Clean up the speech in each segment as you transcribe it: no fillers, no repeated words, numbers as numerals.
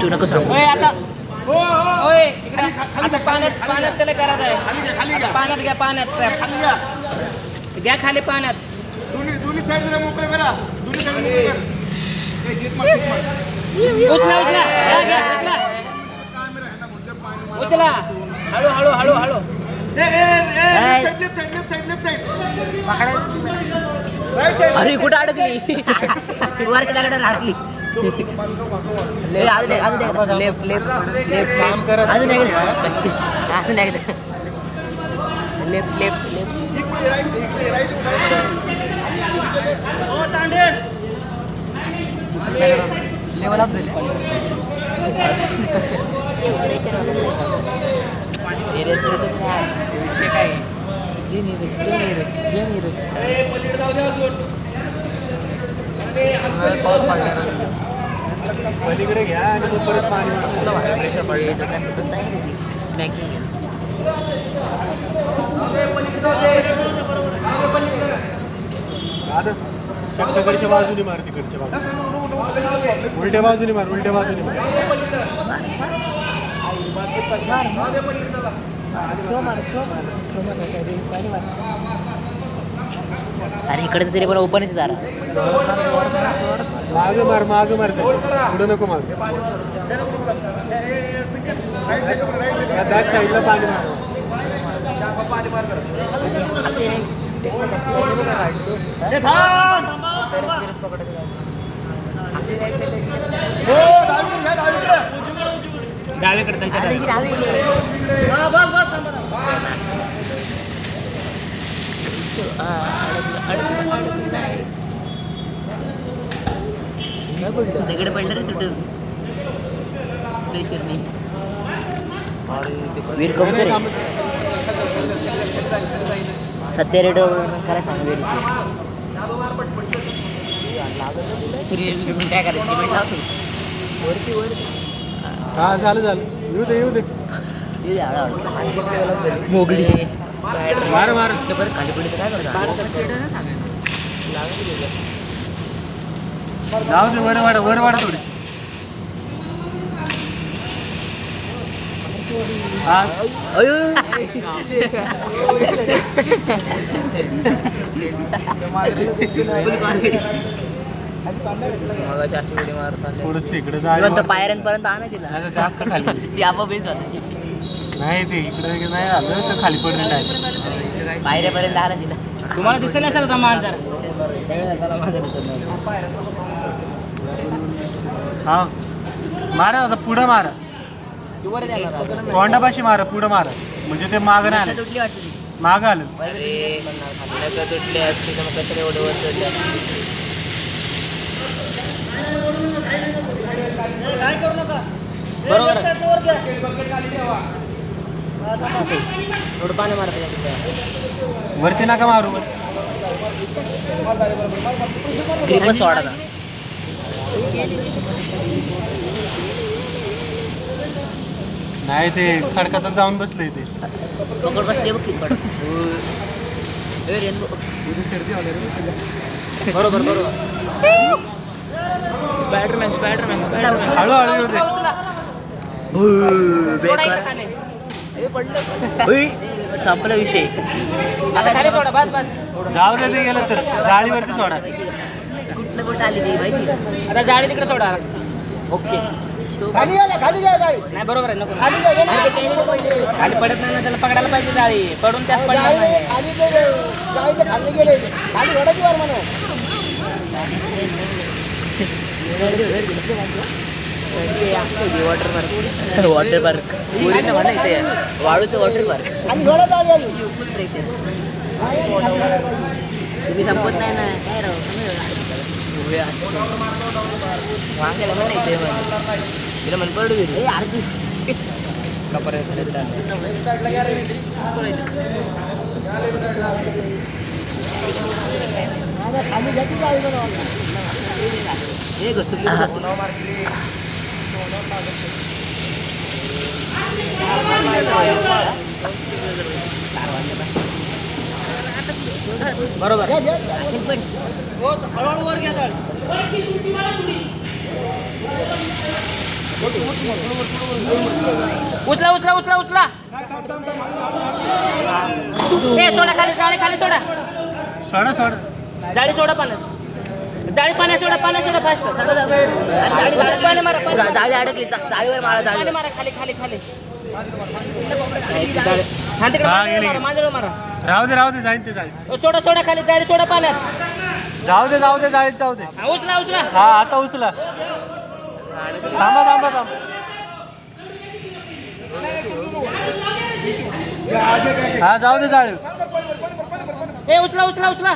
तू नको सांगू आता पाण्यात त्याला करायचं आहे. पाण्यात घ्या, पाण्यात घ्या, खाली पाण्यात. दोन्ही साईडला मोकळं करा. दोन्ही साईडला उचला उचला उचला हळू हळू हळू हळू. अरे कुठं अडकली वरच्या दगडावर अडकली अजून लेफ्ट लेफ्ट लेफ्ट काम करत अजून अजून left left left level up झाले. सिरियस काय पाऊस पडणार पलीकडे घ्या आणि मग परत पाणी असलं बाहेर प्रेशर पडलं. शब्दकडच्या बाजूने मार, तिकडच्या बाजूने उलट्या बाजूने मार, उलट्या बाजूने मार. अरे इकडे तरी पण ओपनच जरा माग मार पुढं नको माग. बॅक साईडला पाणी मार. डावीकडे त्यांच्या दगड पडलं रे तुटून प्रेशर नाही वीर कमजोर आहे. सत्य रेड करा सांग वीरची काय करायचं सिमेंट लावतो वरती हा झालं येऊ दे हळूहळू मोगली मार बरं खाली पडली तर काय करतो जाऊ दे. वर वाढ थोडी. थोडस इकडे पायऱ्यांपर्यंत आणा तिला जास्त खाली ती आपोआप स्वतःची नाही. ते इकडे नाही आलं तर खाली पडलं नाही. पायऱ्यापर्यंत आला तिला तुम्हाला दिसेल असेल का माझा हा मारा आता पुढं मारा. तोंडापाशी मारा, पुढं मारा म्हणजे ते मागं नाही आलं. तुटली वाटली मागं आलं. तुटली असते तर मग कशाला एवढं वर चढल्या बरोबर थोडं पाणी मारत वरती नका मारू. ग्रीपच सोडा ना. नाही ते खडकातच जाऊन बसलंय ते. पकड बसते बघ की बरोबर स्पायडरमॅन हळूहळू येऊ दे. संपला विषय आता खाली सोडा बस जाऊ दे. ते गेलं तर जाळीवरती सोडा. कुठलं आली ती माहिती आता जाळी तिकडे सोडा. ओके नाही बरोबर आहे नको खाली पडत नाही ना, त्याला पकडायला पाहिजे जाळी. पडून त्यात पडणार नाही. वॉटर पार्क म्हणा इथे वाळूचं वॉटर पार्क फुल प्रेशर तुम्ही संपत नाही ना काय राहू वांग्याला म्हणा इथे तिला म्हण पडू दे आरती बरोबर उचला उचला उचला उचला ए सोडा खाली जाळी खाली सोडा सोडा सोडा जाळी सोडा पाण्यात जाळी पाण्यात सोडा फास्ट जाळी अडकली जाळीवर मारा जाळी मारा खाली खाली खाली मांजर मारा राहू दे जाईन ते जाईल सोडा सोडा खाली जाळी सोडा पाण्यात जाऊ दे जाळीत जाऊ दे हा, उचला उचला हा आता उचला थांबा हा जाऊ दे जाळी ए उचला उचला उचला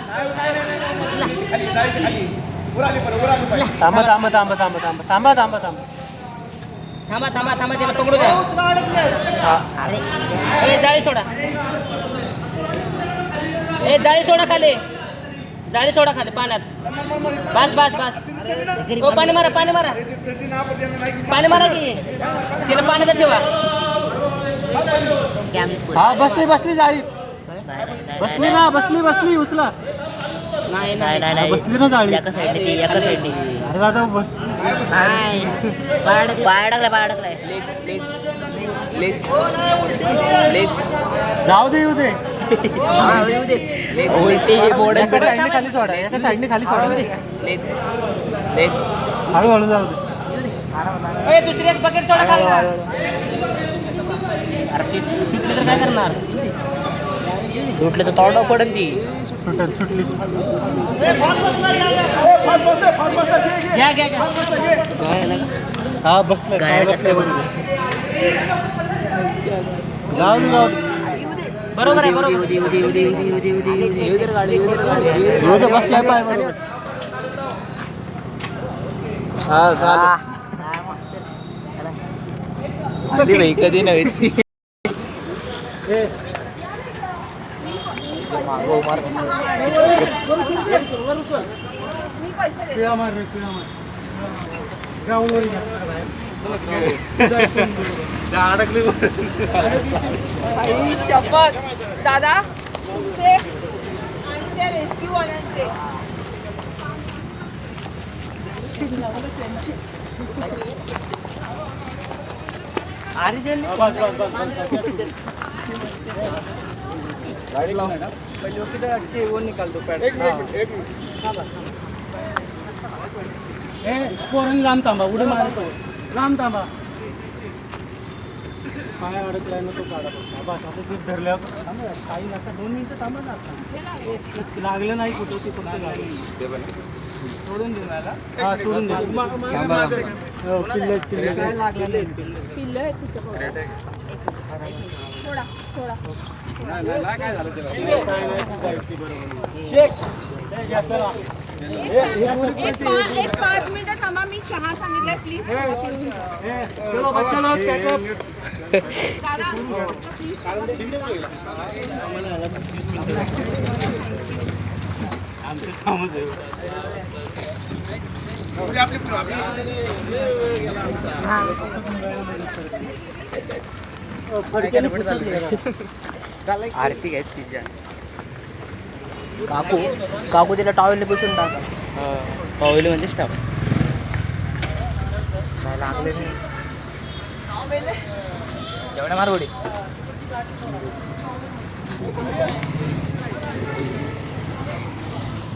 थांबा थांबा त्याला पकडू द्या ए जाळी सोडा खाली जाळी सोडा खाली पाण्यात बस ओ पाणी मारा पाणी मारा की तिला पाण्यात ठेवा हा बसली जाळीत बसली उचला नाही बसली ना जाळी एका साईडने अरे दादा बस पाय अडकलाय लेग जाऊ दे येऊ दे उलटी बोर्ड एका साईडने खाली सोडा लेग हळूहळू जाऊ दे ए दुसरी एक बकेट सोडा खाली अरे ती सुटली तर काय करणार सुटले तर तोंडावर पडन ती सुटली घ्या हा बसलं गाड्याला कसं काय बसलं जाऊ दे बरोबर आहे बरोबर येऊ दे बसलाय पाय बरोबर हा चालेल कधी नव्हे अडकली शपथ दादा तुमचे आणि त्या रेस्क्यू वाल्यांचे लांब थांबा उडी मारतो लांब थांबा पाय अडकलाय ना तो काढा बस असं दूध धरल्यावर काही नका 2 मिनिटं थांबा ना लागलं नाही कुठं ते कुठं लागलं सोडून देऊ मला हा सोडून दे पिल्ले काय लागलं नाही पिल्लं आहेत तुझ्याकडे थोडा काय झालं ते एक 5 मिनिटं थांबा मी चहा सांगितलाय प्लीज चलो बच्चा लोग पॅकअप दादा आमचं कामच आहे आरती घ्यायची काकू तिला टॉवेलने पुसून टाका पावली म्हणजे स्टाफ लागले जेवढ्या मारवडी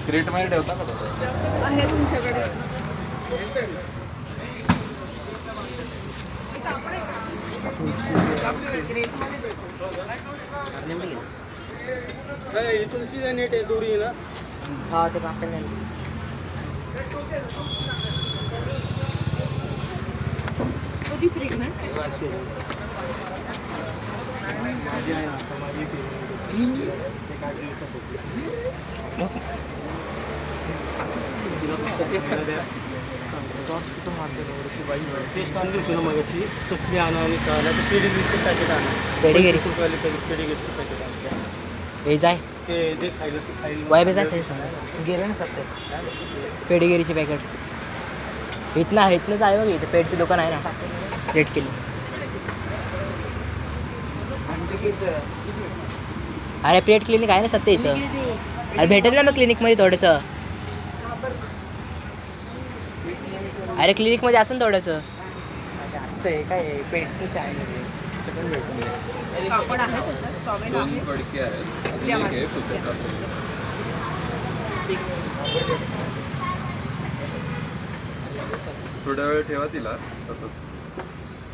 क्रेट मध्ये ठेवता का आहे तुमच्याकडे तुमची नेट आहे दोरी ना हा ते काकांनी कधी प्रेग्नंट माझी आहे ना आता माझी टेस्ट आणली होती ना मग अशी कसली आणा आणि कळाला तर पेडीगिरीचे पॅकेट आणा पेडीगिरी. पेडीगिरीचे पॅकेट आणा हे जाय ते जे खायला ते खायला वाय बे जाय गेले ना सत्तर पेडीगिरीची पॅकेट इथनं जाय बघ इथं पेटचं दुकान आहे ना रेट केली अरे पेट क्लिनिक आहे ना सत्य इथं. अरे भेटेल ना मग क्लिनिकमध्ये थोडंसं. अरे क्लिनिकमध्ये असून थोडंसं. जास्त आहे काय पेटचं चाय मध्ये पण भेटून जाईल. कापड आहे तसं, टॉवेल आहे. फडके आहेत अजून द्या एक मला. आहे पुस्तकाचं. थोड्या वेळ ठेवा तिला तसंच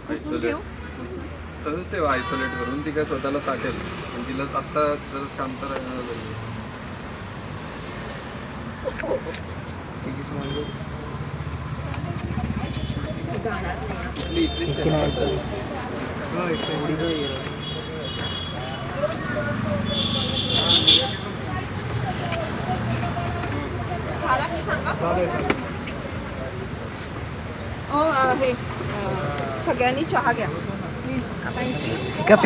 पुसून ठेवू? तसंच ठेवा आयसोलेट करून. ती काय स्वतःला चाटेल पण तिला आत्ता जर शांत राहणं गरजेचं इथली इथलीच तिची नाही आहे. झाला की सांगा. हे सगळ्यांनी चहा घ्या. कप